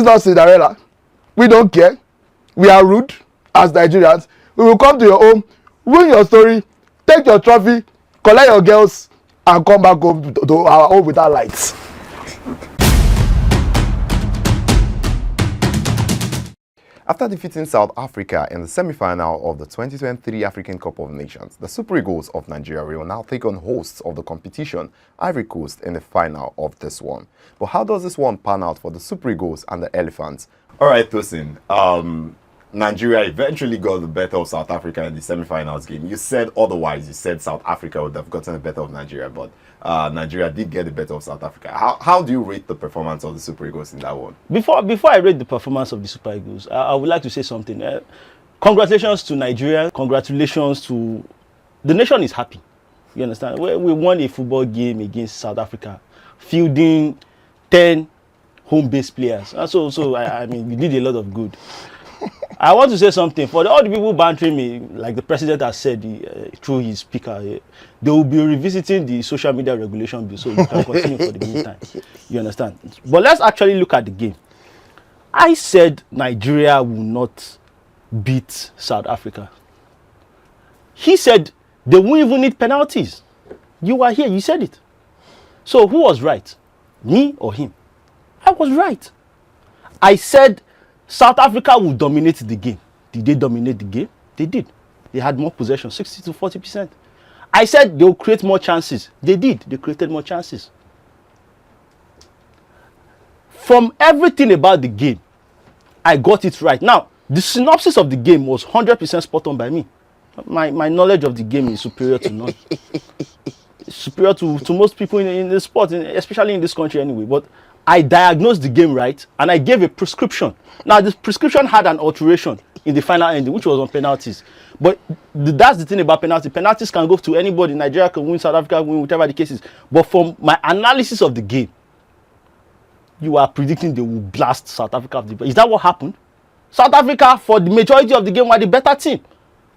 is not Cinderella. We don't care. We are rude as Nigerians. We will come to your home, win your story, take your trophy, collect your girls, and come back home to our home without lights. After defeating South Africa in the semi-final of the 2023 African Cup of Nations, the Super Eagles of Nigeria will now take on hosts of the competition, Ivory Coast, in the final of this one. But how does this one pan out for the Super Eagles and the Elephants? All right, Tosin. Nigeria eventually got the better of South Africa in the semi-finals game. You said otherwise. You said South Africa would have gotten the better of Nigeria, but Nigeria did get the better of South Africa. How do you rate the performance of the Super Eagles in that one? Before I rate the performance of the Super Eagles, I would like to say something. Congratulations to Nigeria. Congratulations to... The nation is happy. You understand? We won a football game against South Africa, fielding 10 home-based players. So I mean, we did a lot of good. I want to say something. For all the people bantering me, like the president has said through his speaker, they will be revisiting the social media regulation bill, so you can continue for the meantime. You understand? But let's actually look at the game. I said Nigeria will not beat South Africa. He said they won't even need penalties. You were here, you said it. So who was right? Me or him? I was right. I said South Africa will dominate the game. Did they dominate the game? They did. They had more possession, 60 to 40%. I said they will create more chances. They did. They created more chances. From everything about the game, I got it right. Now, the synopsis of the game was 100% spot on by me. My knowledge of the game is superior to none. Superior to most people in the sport, especially in this country anyway. But I diagnosed the game right, and I gave a prescription. Now, this prescription had an alteration in the final ending, which was on penalties. But that's the thing about penalties. Penalties can go to anybody. Nigeria can win, South Africa can win, whatever the case is. But from my analysis of the game, you are predicting they will blast South Africa. Is that what happened? South Africa, for the majority of the game, were the better team.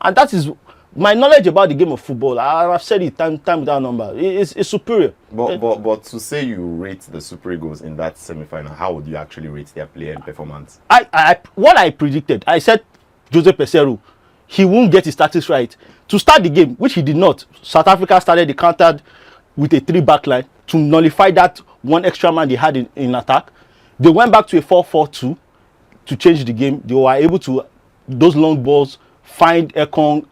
And that is my knowledge about the game of football. I've said it time without number. It's superior. But to say you rate the Super Eagles in that semi-final, how would you actually rate their play and performance? What I predicted, I said Jose Peseiro, he won't get his tactics right. To start the game, which he did not, South Africa started the counter with a 3-back line to nullify that one extra man they had in attack. They went back to a 4-4-2 to change the game. They were able to, those long balls, find Ekong,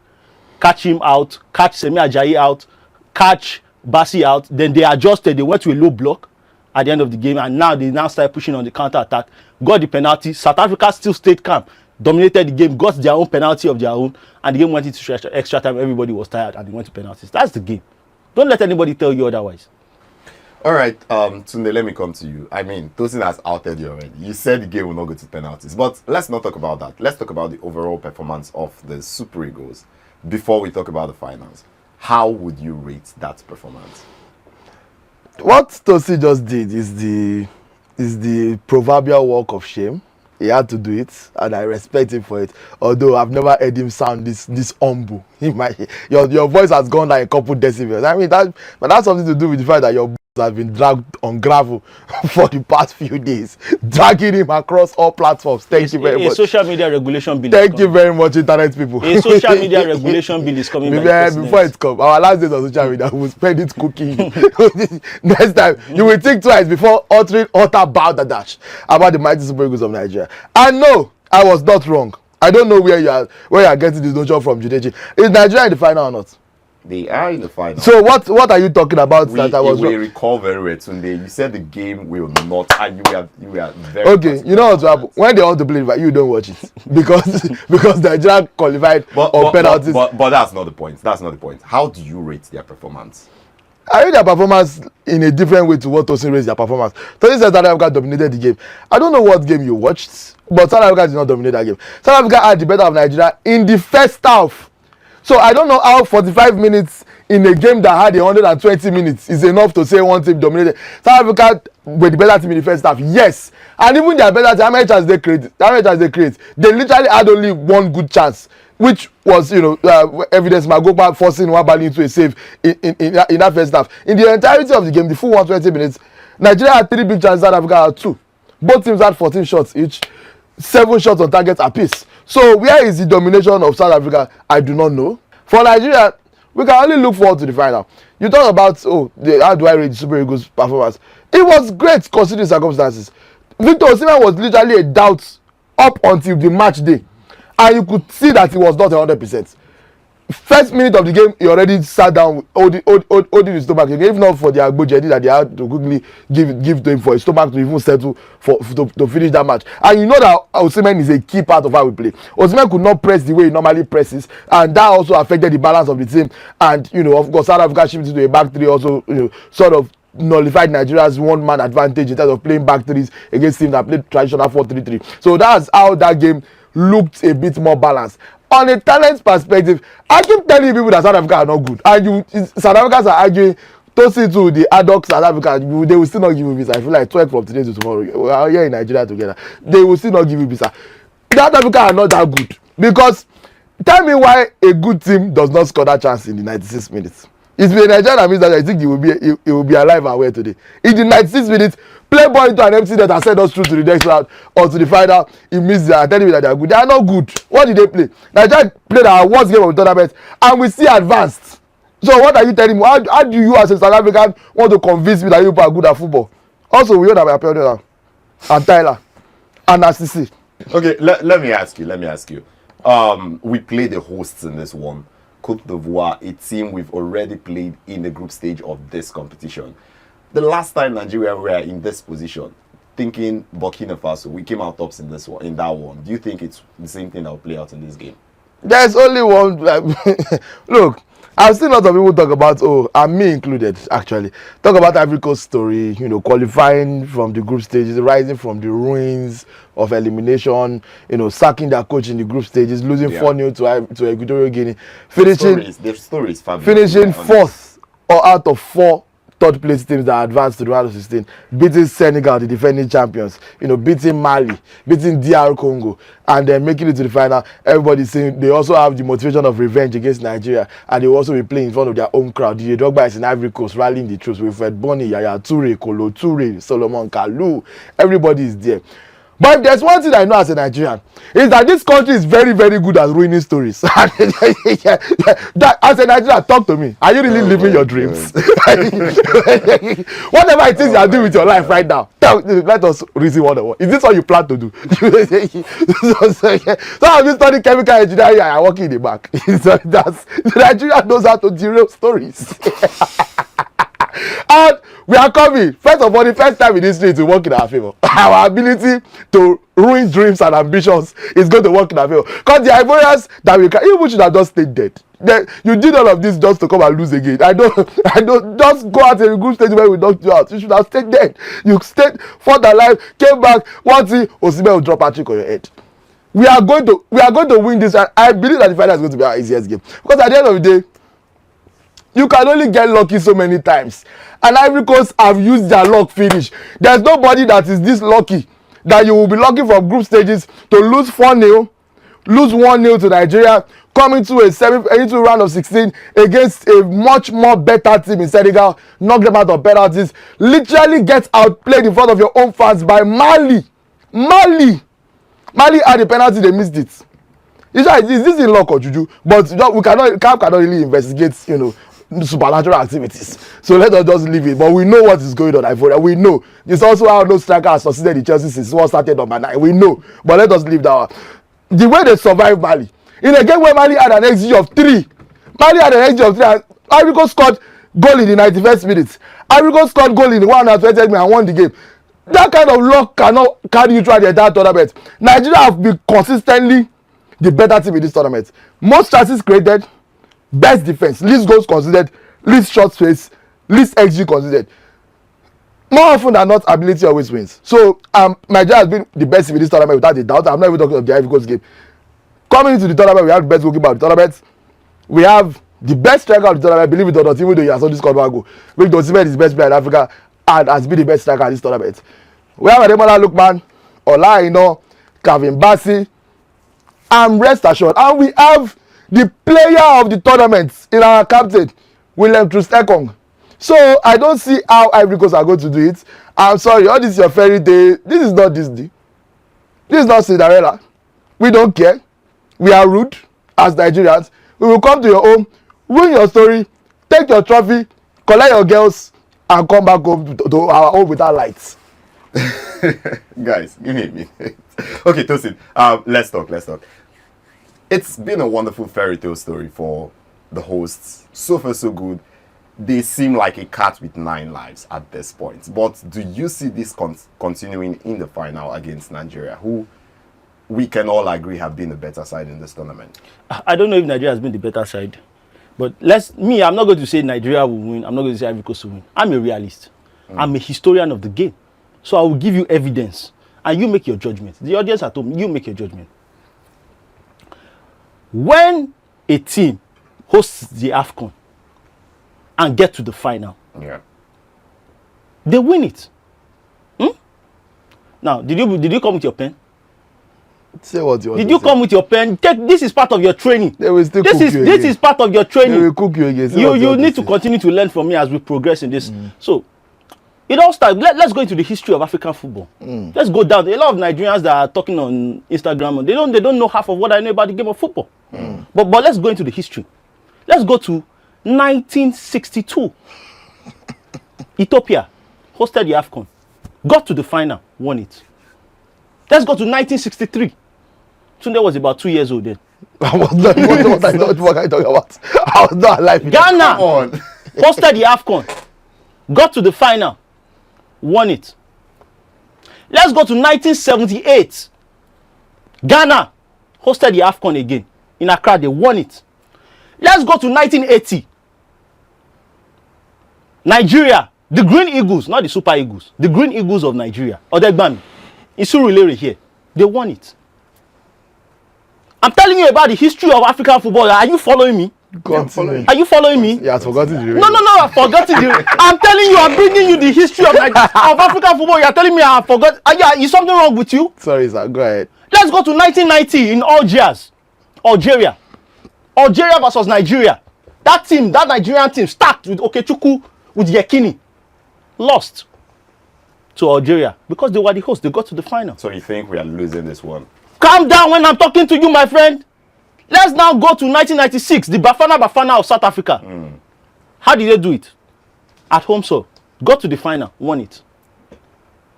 catch him out, catch Semi Ajayi out, catch Bassi out. Then they adjusted. They went to a low block at the end of the game, and now they start pushing on the counter attack. Got the penalty. South Africa still stayed calm, dominated the game, got their own penalty of their own, and the game went into extra time. Everybody was tired, and they went to penalties. That's the game. Don't let anybody tell you otherwise. All right, Tunde, let me come to you. I mean, Tosin has outed you already. You said the game will not go to penalties, but let's not talk about that. Let's talk about the overall performance of the Super Eagles before we talk about the finals. How would you rate that performance? What Tosin just did is the proverbial walk of shame. He had to do it, and I respect him for it. Although I've never heard him sound this humble. Your voice has gone like a couple decibels. I mean, but that's something to do with the fact that your has been dragged on gravel for the past few days, dragging him across all platforms. Thank you very much. A social media regulation bill. Thank you very much, internet people. A social media regulation bill is coming. Before it comes, our last days on social media, we will spend it cooking. Next time, you will think twice before uttering utter balderdash about the mighty Super Eagles of Nigeria. And no, I was not wrong. I don't know where you are getting this notion from, Judeji. Is Nigeria in the final or not? They are in the final. So what are you talking about? That I was we recall very well, Tunde. You said the game will not, and you were very okay. You know what happened when they want to play, you don't watch it because Nigeria qualified on penalties. But that's not the point. That's not the point. How do you rate their performance? I rate their performance in a different way to what Tosin rates their performance. Tosin said South Africa dominated the game. I don't know what game you watched, but South Africa did not dominate that game. South Africa had the better of Nigeria in the first half. So I don't know how 45 minutes in a game that had 120 minutes is enough to say one team dominated. South Africa were the better team in the first half, yes. And even their better team, how many chances they create? They literally had only one good chance, which was, evidence Magopa forcing Nwabali into a save in that first half. In the entirety of the game, the full 120 minutes, Nigeria had 3 big chances, South Africa had 2. Both teams had 14 shots each, 7 shots on target apiece. So where is the domination of South Africa? I do not know. For Nigeria, we can only look forward to the final. You talk about, how do I rate the Super Eagles' performance? It was great considering circumstances. Victor Osimhen was literally a doubt up until the match day, and you could see that he was not 100%. First minute of the game, he already sat down, holding his stomach again. If not for the agbojedi that they had to quickly give to him for his stomach to even settle to finish that match. And you know that Osimhen is a key part of how we play. Osimhen could not press the way he normally presses, and that also affected the balance of the team. And of course, South Africa shifted to a back three also, sort of nullified Nigeria's one-man advantage in terms of playing back threes against teams that played traditional 4-3-3. So that's how that game looked a bit more balanced. On a talent perspective, I keep telling people that South Africa are not good, and South Africans are arguing Tosin to the ad hoc South Africa. They will still not give you visa. I feel like 12 from today to tomorrow. We are here in Nigeria together. They will still not give you visa. South Africa are not that good, because tell me why a good team does not score that chance in the 96 minutes. It's been a Nigerian that means that I think he will be alive and well today. In the 96 minutes, play ball into an empty net and send us through to the next round or to the final. He missed that. Telling me that they are good. They are not good. What did they play? Nigeria played our worst game of the tournament, and we still advanced. So what are you telling me? How do you as a South African want to convince me that you people are good at football? Also, we know that we are playing now. And Tyler and Assisi. Okay, let me ask you. We play the hosts in this one. Côte d'Ivoire, a team we've already played in the group stage of this competition. The last time Nigeria were in this position, thinking Burkina Faso, we came out tops in that one. Do you think it's the same thing that will play out in this game? There's only one. Look, I've seen lots of people talk about, and me included, actually, talk about Ivory Coast story, qualifying from the group stages, rising from the ruins of elimination, sacking their coach in the group stages, losing 4-0 to Equatorial Guinea, finishing 4th or out of 4 third place teams that advanced to the round of 16, beating Senegal, the defending champions, beating Mali, beating DR Congo, and then making it to the final. Everybody's saying they also have the motivation of revenge against Nigeria, and they will also be playing in front of their own crowd. The Drogba is in Ivory Coast rallying the troops with Fred Bonny, Yaya Toure, Kolo Toure, Solomon Kalou. Everybody is there. But if there's one thing I know as a Nigerian, is that this country is very, very good at ruining stories. That, as a Nigerian, talk to me. Are you really living your dreams? Whatever it is you are doing with your life right now, let us reason one on one. Is this what you plan to do? So I'm just studying chemical engineering and I'm working in the back. Nigeria knows how to derail stories. And we are coming. First of all, the first time in history to work in our favor. Our ability to ruin dreams and ambitions is going to work in our favor. Because the Ivorians that we can, even should have just stayed dead. You did all of this just to come and lose again. I don't just go out in a good stage where we knocked you out. You should have stayed dead. You stayed, fought alive, came back. One thing, Osimhen will drop a trick on your head. We are going to win this, and I believe that the final is going to be our easiest game. Because at the end of the day, you can only get lucky so many times, and Ivory Coast have used their luck finish. There's nobody that is this lucky that you will be lucky from group stages to lose 4-0, lose 1-0 to Nigeria, come into a round of 16 against a much more better team in Senegal, knock them out of penalties, literally get outplayed in front of your own fans by Mali had a penalty, they missed it. Is this in luck or juju? But CAF cannot really investigate, supernatural activities. So let us just leave it. But we know what is going on, Ivory. We know. It's also how no striker has succeeded in Chelsea since one started number 9. We know. But let us leave that one. The way they survived Mali, in a game where Mali had an XG of 3, and Ivory Coast scored goal in the 91st minute. Ivory Coast scored goal in the 120th minute and won the game. That kind of luck cannot carry you through the entire tournament. Nigeria have been consistently the better team in this tournament. Most chances created, best defense, least goals considered, least shot space, least XG considered. More often than not, ability always wins. So Nigeria has been the best team in this tournament without a doubt. I'm not even talking of the Ivory Coast game. Coming into the tournament, we have the best goalkeeper of the tournament. We have the best striker of the tournament, believe it or not, even though he has only scored 1 goal. Victor Osimhen is the best player in Africa and has been the best striker in this tournament. We have Ademola Lookman, Ola Aina, Calvin Bassey, and rest assured, and we have the player of the tournament in our captain, William Troost-Ekong. So I don't see how Ivory Coast are going to do it. I'm sorry, all this is your fairy tale. This is not Disney. This is not Cinderella. We don't care. We are rude as Nigerians. We will come to your home, ruin your story, take your trophy, collect your girls, and come back home to our home without lights. Guys, give me a minute. Okay, Tosin, let's talk. It's been a wonderful fairy tale story for the hosts. So far, so good. They seem like a cat with 9 lives at this point. But do you see this continuing in the final against Nigeria, who we can all agree have been the better side in this tournament? I don't know if Nigeria has been the better side. But I'm not going to say Nigeria will win. I'm not going to say Ivory Coast will win. I'm a realist. I'm a historian of the game. So I will give you evidence. And you make your judgment. The audience at home, you make your judgment. When a team hosts the Afcon and get to the final, they win it. Now, did you come with your pen? Say what you want. Did you come with your pen? This is part of your training. They will still this is part of your training. They will cook you again. You need to continue to learn from me as we progress in this. So it all starts. Let's go into the history of African football. Let's go down. A lot of Nigerians that are talking on Instagram, they don't know half of what I know about the game of football. But let's go into the history. Let's go to 1962. Ethiopia hosted the Afcon, got to the final, won it. Let's go to 1963. Tunde was about 2 years old then. I was not. What are you talking about? I was not alive. Ghana hosted the Afcon, got to the final, won it. Let's go to 1978. Ghana hosted the Afcon again in Accra. They won it. Let's go to 1980. Nigeria, the Green Eagles, not the Super Eagles, the Green Eagles of Nigeria. Odegbami, Isurulere here. They won it. I'm telling you about the history of African football. Are you following me? Are you following me? Yeah, I've forgotten the No, I've forgotten the. I'm telling you, I'm bringing you the history of African football. You're telling me I forgot. Is something wrong with you? Sorry, sir. Go ahead. Let's go to 1990 in Algeria versus Nigeria. That Nigerian team, stacked with Okechukwu, with Yekini, lost to Algeria because they were the hosts. They got to the final. So you think we are losing this one? Calm down when I'm talking to you, my friend. Let's now go to 1996, the Bafana of South Africa. How did they do it? At home, so got to the final, won it.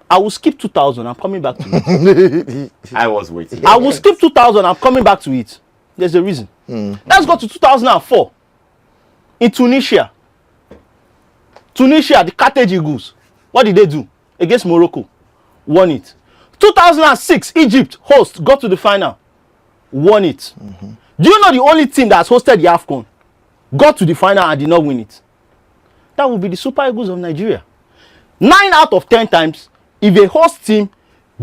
I will skip 2000. I'm coming back to it. I was waiting. I will skip 2000. I'm coming back to it. There's a reason. Let's go to 2004 in Tunisia. The Carthage Eagles. What did they do against Morocco? Won it. 2006 Egypt host, got to the final, won it. Do you know the only team that has hosted the Afcon got to the final and did not win it? That would be the Super Eagles of Nigeria. 9 out of 10 times, if a host team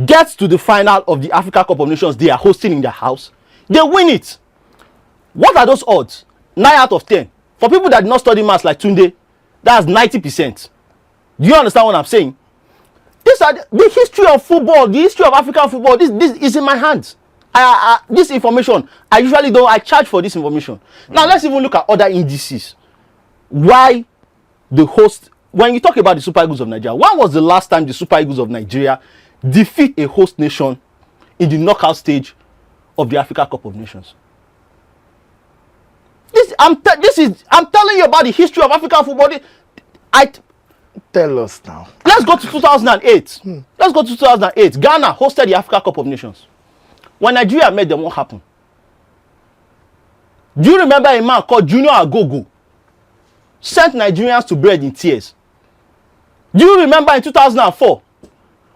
gets to the final of the Africa Cup of Nations they are hosting in their house, they win it. What are those odds? 9 out of 10. For people that did not study maths like Tunde, that's 90%. Do you understand what I'm saying? These are the history of football, the history of African football. This is in my hands. This information, I charge for this information. Now let's even look at other indices. Why the host, when you talk about the Super Eagles of Nigeria, when was the last time the Super Eagles of Nigeria defeat a host nation in the knockout stage of the Africa Cup of Nations? I'm telling you about the history of African football. Tell us now. Let's go to 2008. Let's go to 2008. Ghana hosted the Africa Cup of Nations. When Nigeria met them, what happened? Do you remember a man called Junior Agogo sent Nigerians to bed in tears? Do you remember in 2004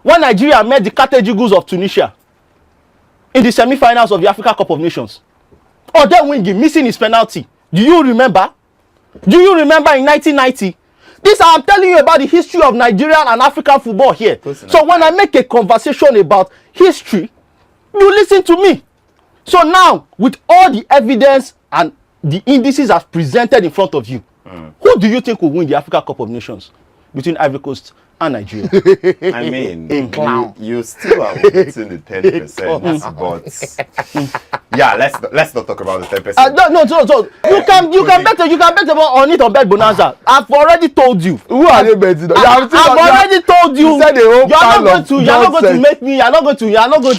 when Nigeria met the Carthage Eagles of Tunisia in the semi-finals of the Africa Cup of Nations? Odewingi missing his penalty. Do you remember? Do you remember in 1990? I'm telling you about the history of Nigerian and African football here. So when I make a conversation about history, you listen to me. So now, with all the evidence and the indices as presented in front of you, who do you think will win the Africa Cup of Nations between Ivory Coast and Nigeria? I mean, you still are within the 10%, but Yeah, let's not talk about the 10%. So you can bet on it on Bet Bonanza. I've already told you. Who are they betting on? I've already told you. You said the whole You're not going to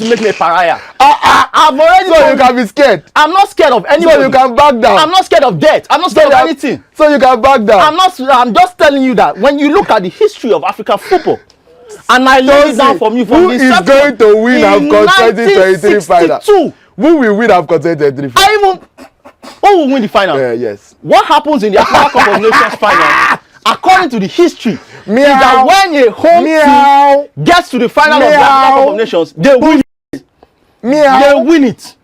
make me a pariah. I've already So told you can be scared. I'm not scared of anybody. So you can back down. I'm not scared of death. I'm not scared of anything. So you can back down. I'm just telling you that when you look at the history of African football, and I lay it down from you from who is going to win Afcon 2023 final? Who will win Afcon 2023 final? Who will win the final? Yes. What happens in the African Cup of Nations final, according to the history, is that when a home team gets to the final of the African Cup of Nations, they win it. They win it.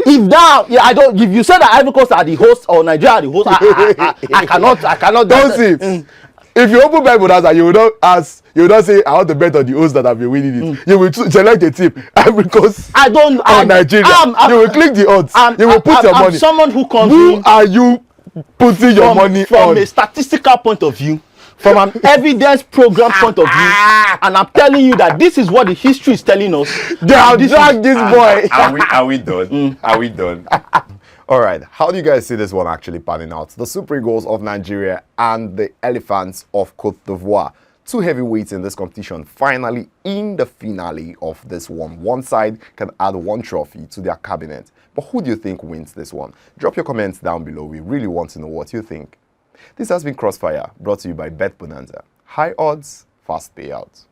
If you say that Ivory Coast are the host or Nigeria are the host, I cannot. Don't see. If you open Bet Bonanza, you will not say I want to bet on the hosts that have been winning it. You will select a team. Ivory Coast or Nigeria. You will click the odds. You will put your money. Someone who comes Who are you putting your money from on? a statistical point of view, from an evidence program point of view, and I'm telling you that this is what the history is telling us. They have dragged this boy. Are we done? Are we done? All right, how do you guys see this one actually panning out? The Super Eagles of Nigeria and the Elephants of Cote d'Ivoire. Two heavyweights in this competition, finally in the finale of this one. One side can add one trophy to their cabinet. But who do you think wins this one? Drop your comments down below. We really want to know what you think. This has been Crossfire, brought to you by Bet Bonanza. High odds, fast payouts.